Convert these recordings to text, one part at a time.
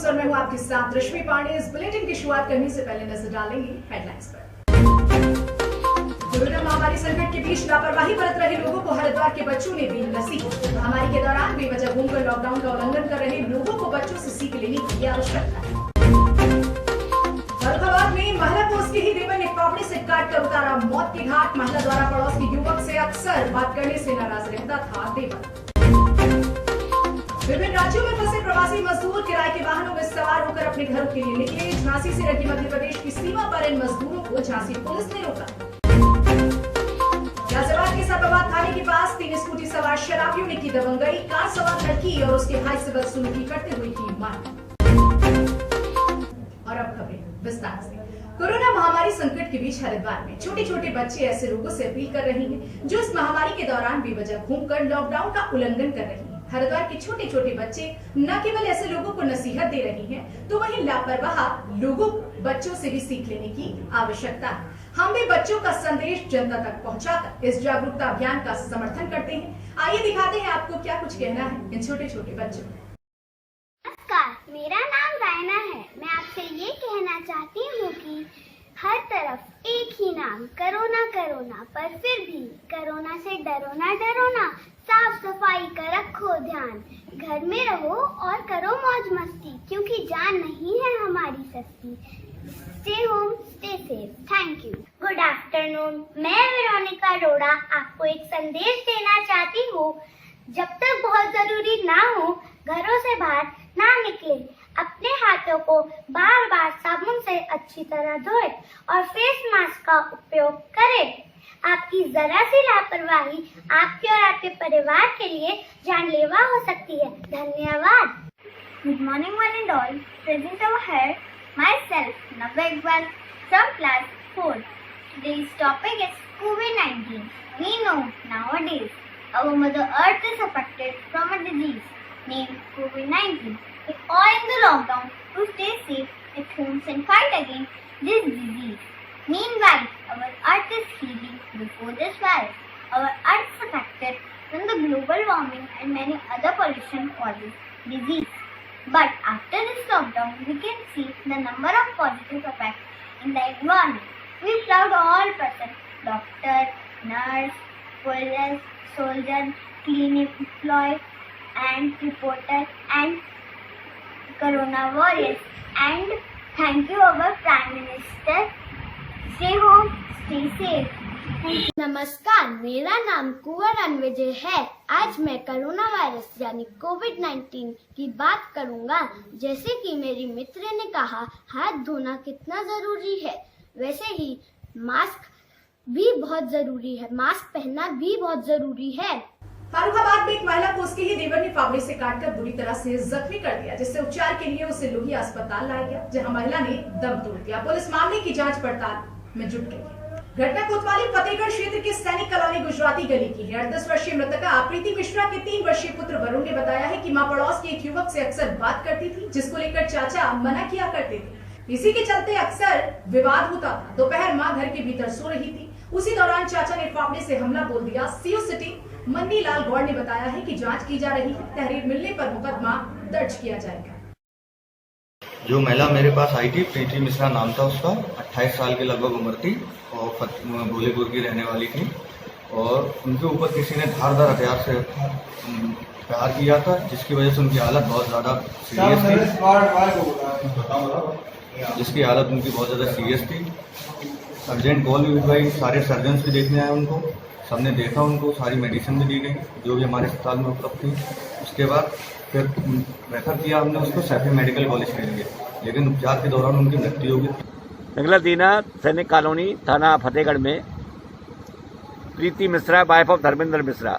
नमस्कार, मैं हूं आपके साथ रश्मि पांडे। इस बुलेटिन की शुरुआत करने से पहले नजर डालेंगे हेडलाइंस पर। कोरोना महामारी संकट के बीच लापरवाही बरत रहे लोगों को हरिद्वार के बच्चों ने दी नसीहत। महामारी के दौरान बेवजह घूमकर लॉकडाउन का उल्लंघन कर रहे लोगों को बच्चों से सीख लेने की आवश्यकता है। फरुखाबाद में महिला को उसके ही देवर ने पापड़ी से काट कर उतारा मौत के घाट। महिला द्वारा पड़ोस के युवक से अक्सर बात करने से नाराज रहता था देवर। विभिन्न राज्यों में फंसे प्रवासी मजदूर किराए के वाहनों में सवार होकर अपने घरों के लिए निकले। झांसी से लगी मध्य प्रदेश की सीमा पर इन मजदूरों को झांसी पुलिस ने रोका। गाजियाबाद के साबरमती थाने के पास 3 स्कूटी सवार शराबियों ने की दबंगई। कार सवार लड़की और उसके भाई से बदसलूकी करते हुए की मार। और अब खबरें विस्तार से। कोरोना महामारी संकट के बीच हरिद्वार में छोटे छोटे बच्चे ऐसे लोगों से अपील कर रहे हैं जो इस महामारी के दौरान बेवजह घूमकर लॉकडाउन का उल्लंघन कर रहे हैं। हरिद्वार के छोटे छोटे बच्चे न केवल ऐसे लोगों को नसीहत दे रहे हैं, तो वहीं लापरवाह लोगों को बच्चों से भी सीख लेने की आवश्यकता है। हम भी बच्चों का संदेश जनता तक पहुंचाकर इस जागरूकता अभियान का समर्थन करते हैं। आइए दिखाते हैं आपको क्या कुछ कहना है इन छोटे छोटे बच्चों को। नमस्कार, मेरा नाम रायना है। मैं आपसे ये कहना चाहती हूँ कि हर तरफ एक ही नाम कोरोना कोरोना, पर फिर भी कोरोना से डरो ना डरो ना। साफ सफाई का रखो ध्यान, घर में रहो और करो मौज मस्ती, क्योंकि जान नहीं है हमारी सस्ती। Stay home, stay safe. Thank you. Good afternoon, मैं वेरोनिका अरोड़ा आपको एक संदेश देना चाहती हूँ। जब तक बहुत जरूरी ना हो, घरों से बाहर ना निकले। अपने हाथों को बार बार साबुन से अच्छी तरह धोए और फेस मास्क का उपयोग करें। आपकी जरा सी लापरवाही आपके और आपके परिवार के लिए जानलेवा हो सकती है। धन्यवाद। Good morning one and all. Present over here, myself, Navya Iqbal from class 4. Today's topic is COVID-19. We know nowadays our Mother Earth is affected from a disease named COVID-19. We're all in the lockdown to stay safe at homes and fight against this disease. Meanwhile, our Earth is healing before this virus. Our Earth is affected from the global warming and many other pollution causes disease. But after this lockdown, we can see the number of positive effects in the environment. We applaud all persons, doctor, nurse, police, soldier, cleaning employee, and reporter, and corona warriors. And thank you our Prime Minister. Stay home, stay safe. नमस्कार, मेरा नाम कुंवर अनविजय है। आज मैं corona virus यानी कोविड-19 की बात करूंगा। जैसे कि मेरी मित्र ने कहा, हाथ धोना कितना जरूरी है, वैसे ही मास्क भी बहुत जरूरी है। मास्क पहनना भी बहुत जरूरी है। फरुखाबाद में एक महिला को उसके ही देवर ने फावड़े से काटकर बुरी तरह से जख्मी कर दिया, जिससे उपचार के लिए उसे लोहिया अस्पताल लाया गया, जहां महिला ने दम तोड़ दिया। पुलिस मामले की जांच पड़ताल में जुट गई। घटना कोतवाली फतेहगढ़ क्षेत्र के सैनिक कॉलोनी गुजराती गली की है। 38 वर्षीय मृतका प्रीति मिश्रा के 3 वर्षीय पुत्र वरुण ने बताया है कि मां पड़ोस के एक युवक से अक्सर बात करती थी, जिसको लेकर चाचा मना किया करते थे। इसी के चलते अक्सर विवाद होता था। दोपहर मां घर के भीतर सो रही थी, उसी दौरान चाचा ने फावड़े से हमला बोल दिया। सीओ सिटी मन्नीलाल गौड़ ने बताया है कि जांच की जा रही है। तहरीर मिलने पर मुकदमा दर्ज किया जाएगा। जो महिला मेरे पास आई थी, प्रीति मिश्रा नाम था उसका, 28 साल के लगभग उम्र थी और भोलेपुर की रहने वाली थी। और उनके ऊपर किसी ने धारदार हथियार से प्रहार किया था, जिसकी वजह से उनकी हालत बहुत ज़्यादा सीरियस थी। अर्जेंट कॉल भी भिजवाई, सारे सर्जन्स भी देखने आए उनको, सबने देखा उनको, सारी मेडिसिन भी दी गई जो भी हमारे अस्पताल में उपलब्ध थी। उसके बाद फिर रेफर किया हमने उसको सैफी मेडिकल कॉलेज के लिए, लेकिन उपचार के दौरान उनकी मृत्यु हो गई। जंगला दीना सैनिक कॉलोनी थाना फतेहगढ़ में प्रीति मिश्रा वाइफ ऑफ धर्मेंद्र मिश्रा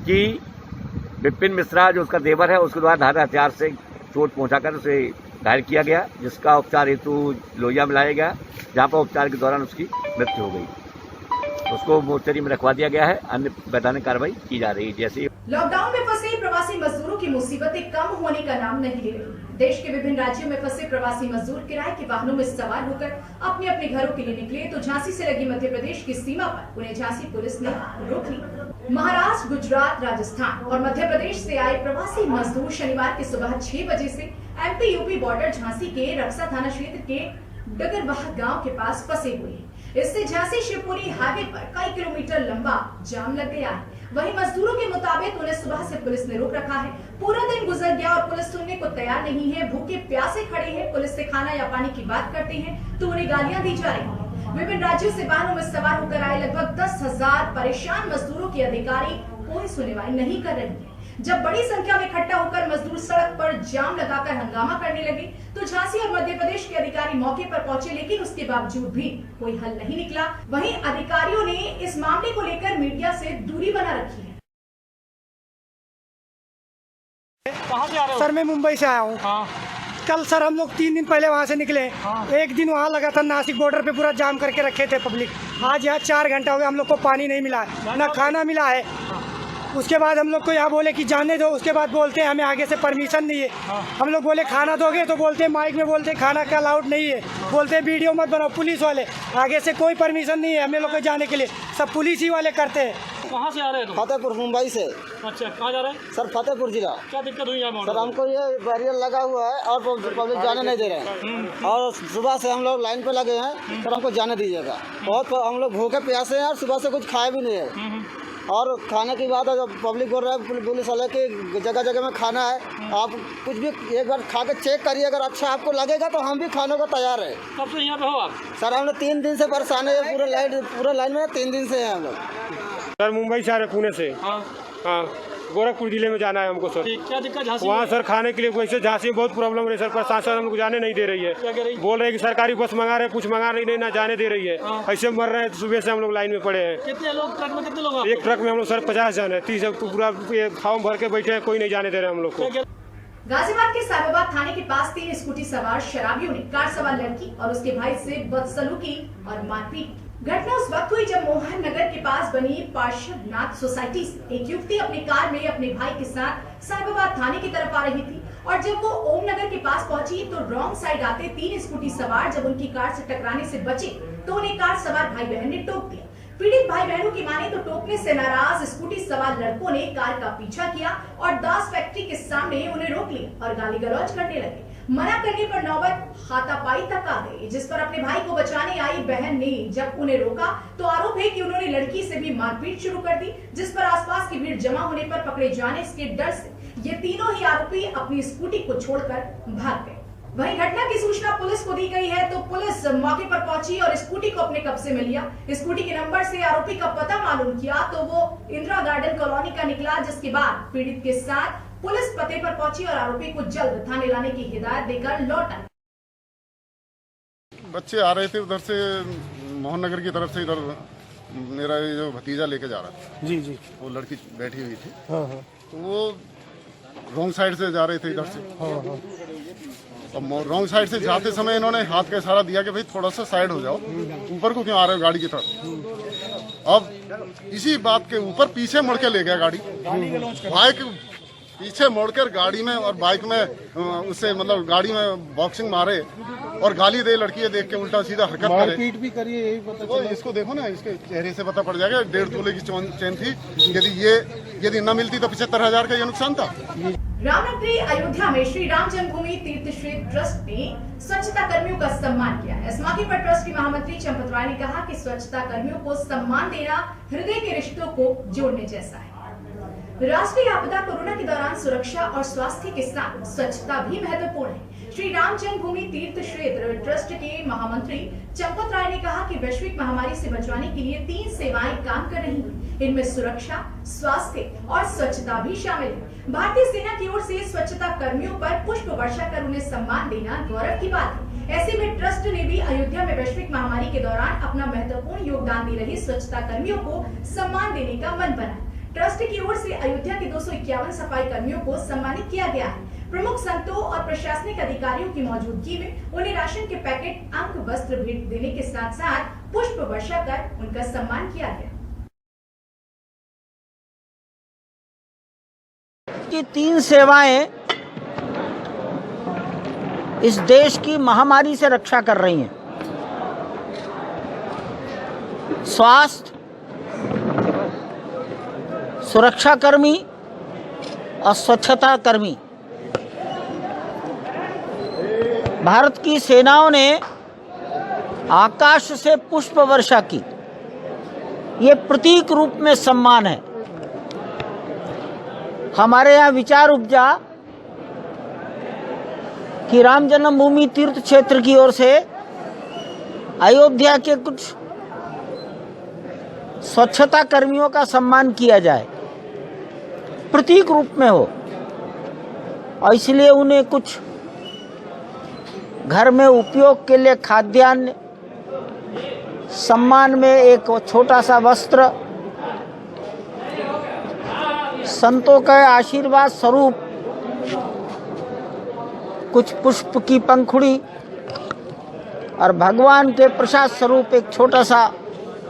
की विपिन मिश्रा जो उसका देवर है, उसके द्वारा धारदार हथियार से चोट पहुंचाकर उसे घायल किया गया, जिसका उपचार हेतु लोहिया में लाया गया, जहां पर उपचार के दौरान उसकी मृत्यु हो गई। उसको मोर्चरी में रखवा दिया गया है। अन्य वैधानिक कार्रवाई की जा रही है। जैसे लॉकडाउन में फंसे प्रवासी मजदूरों की मुसीबतें कम होने का नाम नहीं ले रही। देश के विभिन्न राज्यों में फंसे प्रवासी मजदूर किराए के वाहनों में सवार होकर अपने अपने घरों के लिए निकले, तो झांसी से लगी मध्य प्रदेश की सीमा पर उन्हें झांसी पुलिस ने रोक ली। महाराष्ट्र, गुजरात, राजस्थान और मध्य प्रदेश से आए प्रवासी मजदूर शनिवार की सुबह 6 बजे से एमपी यूपी बॉर्डर झांसी के रक्सा थाना क्षेत्र के डगरवाह गांव के पास फंसे हुए हैं। इससे झांसी शिवपुरी हाईवे पर कई किलोमीटर लंबा जाम लग गया है। वहीं मजदूरों के मुताबिक उन्हें सुबह से पुलिस ने रोक रखा है। पूरा दिन गुजर गया और पुलिस सुनने को तैयार नहीं है। भूखे प्यासे खड़े हैं। पुलिस से खाना या पानी की बात करते हैं तो उन्हें गालियां दी जा रही हैं। विभिन्न राज्यों से वाहनों में सवार होकर आए लगभग 10,000 परेशान मजदूरों की अधिकारी कोई सुनवाई नहीं कर रही है। जब बड़ी संख्या में इकट्ठा होकर मजदूर सड़क पर जाम लगाकर हंगामा करने लगे तो झांसी और मध्य प्रदेश के अधिकारी मौके पर पहुंचे, लेकिन उसके बावजूद भी कोई हल नहीं निकला। वहीं अधिकारियों ने इस मामले को लेकर मीडिया से दूरी बना रखी है। कहाँ से आ रहे हो? सर मैं मुंबई से आया हूँ। हाँ। कल सर हम लोग 3 दिन पहले वहाँ से निकले। एक दिन वहाँ लगा था, नासिक बॉर्डर पे पूरा जाम करके रखे थे पब्लिक। आज यहाँ 4 घंटा हो गया, हम लोग को पानी नहीं मिला है, ना खाना मिला है। उसके बाद हम लोग को यहाँ बोले कि जाने दो, उसके बाद बोलते हैं हमें आगे से परमिशन नहीं है। हम लोग बोले खाना दोगे तो बोलते हैं माइक में बोलते हैं खाना का अलाउड नहीं है, बोलते हैं वीडियो मत बनाओ। पुलिस वाले आगे से कोई परमिशन नहीं है हमें लोग को जाने के लिए, सब पुलिस ही वाले करते हैं। कहाँ से आ रहे हो? फतेहपुर मुंबई से। अच्छा, कहाँ जा रहे हैं? सर फतेहपुर जिला। क्या दिक्कत हुई यहाँ? सर हमको ये बैरियर लगा हुआ है और पब्लिक जाने नहीं दे रहे हैं और सुबह से हम लोग लाइन पे लगे हैं। सर हमको जाने दीजिएगा। बहुत हम लोग भूखे प्यासे हैं और सुबह से कुछ खाए भी नहीं है। और खाने की बात है, जब पब्लिक बोल रहा है पुलिस वाले की जगह जगह में खाना है, आप कुछ भी एक बार खा के चेक करिए, अगर अच्छा आपको लगेगा तो हम भी खाने को तैयार है। कब से यहाँ पे हो आप? सर हम लोग 3 दिन से परेशान है, पूरे लाइन में 3 दिन से हैं हम लोग। सर मुंबई से आ रहे, पुणे से। हाँ। हाँ, गोरखपुर जिले में जाना है हमको सर। क्या दिक्कत झांसी? वहाँ सर खाने के लिए वैसे झांसी में बहुत प्रॉब्लम रही सर, प्रशासन हमको जाने नहीं दे रही है। क्या कह रही? बोल रहे हैं कि सरकारी बस मंगा रहे हैं, कुछ मंगा रही नहीं, ना जाने दे रही है। ऐसे मर रहे हैं, सुबह से हम लोग लाइन में पड़े हैं। कितने लोग ट्रक में? कितने लोग? एक ट्रक में हम लोग सर 50 जन है, 30 पूरा फॉर्म भर के बैठे हैं, कोई नहीं जाने दे रहे हम लोग को। गाजियाबाद के साहिबाबाद थाने के पास 3 स्कूटी सवार शराबियों ने कार सवार लड़की और उसके भाई से बदसलूकी और मारपीट। घटना उस वक्त हुई जब मोहन नगर के पास बनी पार्श्वनाथ सोसाइटी से एक युवती अपनी कार में अपने भाई के साथ साहिबाबाद थाने की तरफ आ रही थी और जब वो ओम नगर के पास पहुंची तो रॉन्ग साइड आते 3 स्कूटी सवार जब उनकी कार से टकराने से बचे तो उन्हें कार सवार भाई बहन ने टोक दिया। पीड़ित भाई बहनों की माने तो टोकने से नाराज स्कूटी सवार लड़कों ने कार का पीछा किया और दास फैक्ट्री के सामने उन्हें रोक लिया और गाली गलौज करने लगे। मना करने पर नौबत हाथापाई तक आ गई, जिस पर अपने भाई को बचाने आई बहन ने जब उन्हें रोका तो आरोप है कि उन्होंने लड़की से भी मारपीट शुरू कर दी, जिस पर आसपास की भीड़ जमा होने पर पकड़े जाने के डर से ये तीनों ही आरोपी अपनी स्कूटी को छोड़कर भाग गए। वहीं घटना की सूचना पुलिस को दी गई है तो पुलिस मौके पर पहुंची और स्कूटी को अपने कब्जे में लिया। स्कूटी के नंबर से आरोपी का पता मालूम किया तो वो इंदिरा गार्डन कॉलोनी का निकला, जिसके बाद पीड़ित के साथ पुलिस पते पर पहुंची और आरोपी को जल्द थाने लाने की हिदायत देकर लौट आई। बच्चे आ रहे थे उधर से मोहन नगर की तरफ से, इधर मेरा ये जो भतीजा लेके जा रहा था। जी जी। वो लड़की बैठी हुई थी। हाँ हाँ। तो वो रॉन्ग साइड से जा रहे थे इधर से। हाँ हाँ। अब रॉन्ग साइड से जाते समय इन्होंने हाथ का इशारा दिया कि भाई थोड़ा सा साइड हो जाओ, ऊपर को क्यों आ रहे हो गाड़ी की तरफ। अब इसी बात के ऊपर पीछे मुड़ के ले गया गाड़ी, बाइक पीछे मोड़कर गाड़ी में और बाइक में उससे मतलब गाड़ी में बॉक्सिंग मारे और गाली दे। लड़की है देख के उल्टा सीधा हरकत करे, मारपीट भी करी है, यही पता तो इसको देखो ना, इसके चेहरे से पता पड़ जाएगा। 1.5 तोले की चेन थी, यदि न मिलती तो 75,000 का ये नुकसान था। रामनगरी अयोध्या में श्री राम जन्मभूमि तीर्थ क्षेत्र ट्रस्ट ने स्वच्छता कर्मियों का सम्मान किया। इस मौके पर ट्रस्ट की महामंत्री चंपत राय ने कहा कि स्वच्छता कर्मियों को सम्मान देना हृदय के रिश्तों को जोड़ने जैसा है। राष्ट्रीय आपदा कोरोना के दौरान सुरक्षा और स्वास्थ्य के साथ स्वच्छता भी महत्वपूर्ण है। श्री राम जन्मभूमि तीर्थ क्षेत्र ट्रस्ट के महामंत्री चंपत राय ने कहा कि वैश्विक महामारी से बचाने के लिए 3 सेवाएं काम कर रही हैं। इनमें सुरक्षा, स्वास्थ्य और स्वच्छता भी शामिल है। भारतीय सेना की ओर से स्वच्छता कर्मियों पर पुष्प वर्षा कर उन्हें सम्मान देना गौरव की बात है। ऐसे में ट्रस्ट ने भी अयोध्या में वैश्विक महामारी के दौरान अपना महत्वपूर्ण योगदान दे रहे स्वच्छता कर्मियों को सम्मान देने का मन बना। ट्रस्ट की ओर से अयोध्या के 251 सफाई कर्मियों को सम्मानित किया गया है। प्रमुख संतों और प्रशासनिक अधिकारियों की मौजूदगी में उन्हें राशन के पैकेट, अंक, वस्त्र भेंट देने के साथ साथ पुष्प वर्षा कर उनका सम्मान किया गया। की 3 सेवाएं इस देश की महामारी से रक्षा कर रही हैं। स्वास्थ्य, सुरक्षा कर्मी और स्वच्छता कर्मी। भारत की सेनाओं ने आकाश से पुष्प वर्षा की। ये प्रतीक रूप में सम्मान है। हमारे यहाँ विचार उपजा कि राम जन्मभूमि तीर्थ क्षेत्र की ओर से अयोध्या के कुछ स्वच्छता कर्मियों का सम्मान किया जाए, प्रतीक रूप में हो, और इसलिए उन्हें कुछ घर में उपयोग के लिए खाद्यान्न, सम्मान में एक छोटा सा वस्त्र, संतों के आशीर्वाद स्वरूप कुछ पुष्प की पंखुड़ी और भगवान के प्रसाद स्वरूप एक छोटा सा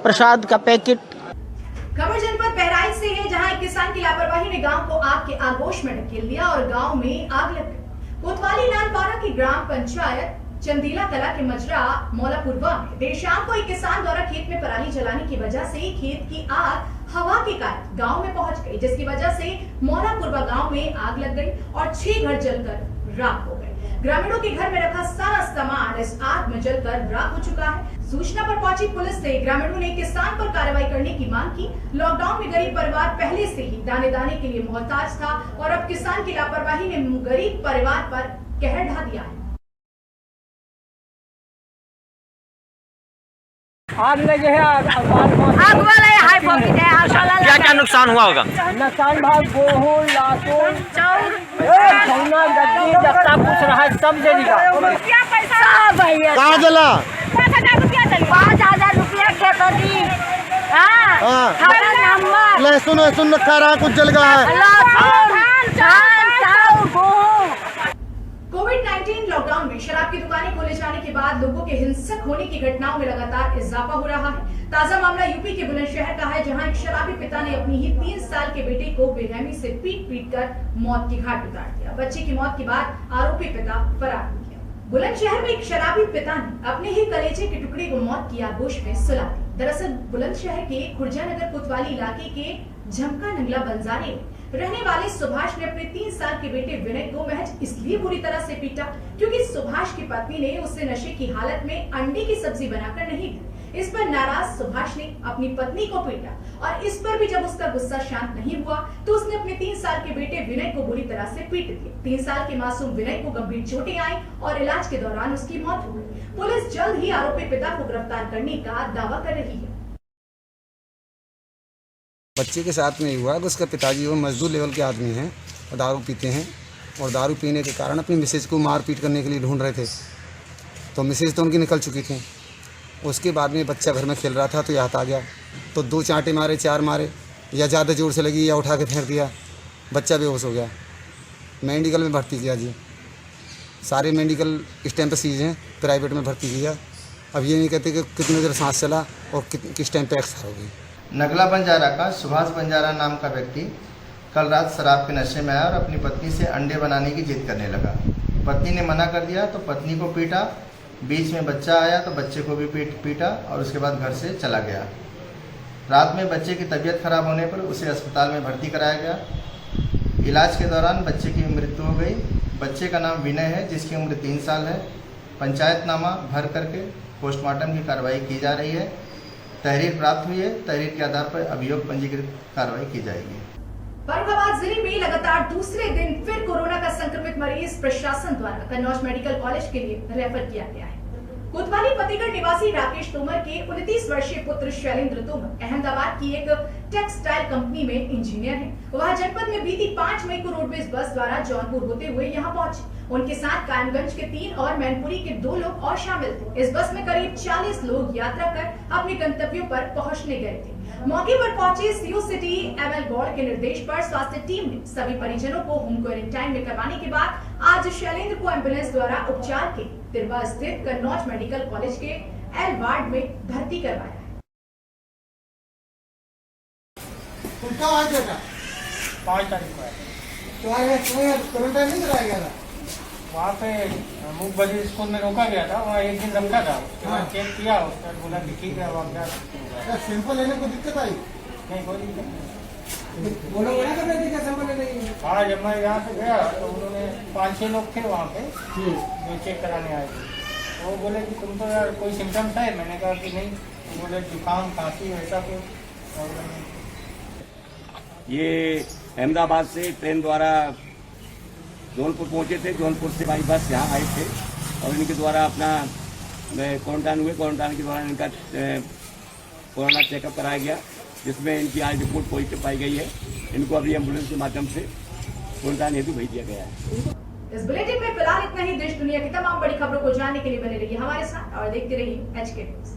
प्रसाद का पैकेट। खबर जनपद बहराइच से है, जहां एक किसान की लापरवाही ने गांव को आग के आगोश में ढकेल दिया और गांव में आग लग गई। कोतवाली नानपारा की ग्राम पंचायत चंदीला कला के मजरा मौलापुरवा में देर शाम को एक किसान द्वारा खेत में पराली जलाने की वजह से खेत की आग हवा के कारण गांव में पहुंच गई, जिसकी वजह से मौलापुरवा गांव में आग लग गई और 6 घर जलकर राख हो गए। ग्रामीणों के घर में रखा सारा सामान इस आग में जलकर राख हो चुका है। सूचना पर पहुंची पुलिस से ग्रामीणों ने किसान पर कार्रवाई करने की मांग की। लॉकडाउन में गरीब परिवार पहले से ही दाने दाने के लिए मोहताज था और अब किसान की लापरवाही ने गरीब परिवार पर कहर ढा दिया है। आग लगे है, आग वाला हाई पॉकेट है। क्या क्या नुकसान हुआ होगा? नुकसान भाग गेहूँ, लहसुन, चौना, गद्दी, जत्ता कुछ रहा है सब जलेगा। सब भैया कहाँ जला? 5,000 रुपया चली। 5,000 रुपया खेती। लहसुन वहसुन रखा रहा, कुछ जल गया है। कोविड-19 लॉकडाउन में शराब की दुकानें खोले जाने के बाद लोगों के हिंसक होने की घटनाओं में लगातार इजाफा हो रहा है। ताजा मामला यूपी के बुलंदशहर का है, जहां एक शराबी पिता ने अपनी ही 3 साल के बेटे को बेरहमी से पीट कर मौत की घाट उतार दिया। बच्चे की मौत के बाद आरोपी पिता फरार हो गया। बुलंदशहर में एक शराबी पिता ने अपने ही कलेजे के टुकड़े को मौत की आगोश में सुला दी। दरअसल बुलंदशहर के खुर्जानगर कोतवाली इलाके के झमका नंगला बंजारे रहने वाले सुभाष ने अपने 3 साल के बेटे विनय को महज इसलिए बुरी तरह से पीटा क्योंकि सुभाष की पत्नी ने उसे नशे की हालत में अंडे की सब्जी बनाकर नहीं दी। इस पर नाराज सुभाष ने अपनी पत्नी को पीटा और इस पर भी जब उसका गुस्सा शांत नहीं हुआ तो उसने अपने 3 साल के बेटे विनय को बुरी तरह से पीट दिया। 3 साल के मासूम विनय को गंभीर चोटें आई और इलाज के दौरान उसकी मौत हो गई। पुलिस जल्द ही आरोपी पिता को गिरफ्तार करने का दावा कर रही है। बच्चे के साथ में हुआ कि उसका पिताजी वो मजदूर लेवल के आदमी हैं और दारू पीते हैं और दारू पीने के कारण अपनी मिसेज को मारपीट करने के लिए ढूंढ रहे थे। तो मिसेज तो उनकी निकल चुकी थी। उसके बाद में बच्चा घर में खेल रहा था तो यहाँ आ गया तो 2 चांटे मारे, 4 मारे या ज़्यादा ज़ोर से लगी या उठा के फेंक दिया। बच्चा बेहोश हो गया। मेडिकल में भर्ती किया जी। सारे मेडिकल इस टाइम पर सीज हैं, प्राइवेट में भर्ती किया। अब ये नहीं कहते कि कितनी देर सांस चला और किस टाइम पर एक्सपायर हो गई। नगला बंजारा का सुभाष बंजारा नाम का व्यक्ति कल रात शराब के नशे में आया और अपनी पत्नी से अंडे बनाने की जिद करने लगा। पत्नी ने मना कर दिया तो पत्नी को पीटा। बीच में बच्चा आया तो बच्चे को भी पीटा और उसके बाद घर से चला गया। रात में बच्चे की तबीयत खराब होने पर उसे अस्पताल में भर्ती कराया गया। इलाज के दौरान बच्चे की मृत्यु हो गई। बच्चे का नाम विनय है, जिसकी उम्र 3 साल है। पंचायतनामा भर करके पोस्टमार्टम की कार्रवाई की जा रही है। तहरीर प्राप्त हुई है। तहरीर के आधार पर अभियोग पंजीकृत कार्रवाई की जाएगी। फर्रुखाबाद जिले में लगातार दूसरे दिन फिर कोरोना का संक्रमित मरीज प्रशासन द्वारा कन्नौज मेडिकल कॉलेज के लिए रेफर किया गया है। कोतवाली फतेहगढ़ निवासी राकेश तोमर के 29 वर्षीय पुत्र शैलेंद्र तोमर अहमदाबाद की एक टेक्सटाइल कंपनी में इंजीनियर हैं। वह जनपद में बीती 5 मई को रोडवेज बस द्वारा जौनपुर होते हुए यहां पहुंचे। उनके साथ कायमगंज के 3 और मैनपुरी के 2 लोग और शामिल थे। इस बस में करीब 40 लोग यात्रा कर अपने गंतव्यों पर पहुंचने गए थे। मौके पर पहुंचे सीओ सिटी एमएल गौड़ के निर्देश पर स्वास्थ्य टीम ने सभी परिजनों को होम क्वारंटाइन में करवाने के बाद आज शैलेंद्र को एम्बुलेंस द्वारा उपचार के तिरवा स्थित कन्नौज मेडिकल कॉलेज के एल वार्ड में भर्ती करवाया है। 5 तारीख को क्वारंटाइन नहीं कराया गया था। वहाँ पे मुखबली स्कूल में रोका गया था। वहाँ 1 दिन रखा था। उसके बाद चेक किया, उसका बोला कि ठीक है। वहाँ क्या सिंपल लेने को दिक्कत आई? नहीं, कोई दिक्कत नहीं। हाँ, जब मैं यहाँ से गया तो उन्होंने 5-6 लोग थे वहाँ पे जो चेक कराने आए थे। वो बोले कि तुम तो यार कोई सिम्टम्स है? मैंने कहा कि नहीं। बोले जुकाम खांसी ऐसा कुछ। ये अहमदाबाद से ट्रेन द्वारा जौनपुर पहुंचे थे। जौनपुर से बाई बस यहाँ आए थे और इनके द्वारा अपना क्वारंटाइन हुए। क्वारंटाइन के दौरान इनका कोरोना चेकअप कराया गया, जिसमें इनकी आज रिपोर्ट पॉजिटिव पाई गई है। इनको अभी एम्बुलेंस के माध्यम से क्वारंटाइन हेतु भेज दिया गया है। इस बुलेटिन में फिलहाल इतना ही। देश दुनिया की तमाम बड़ी खबरों को जानने के लिए बने रहिए हमारे साथ और देखते रहिए HK News।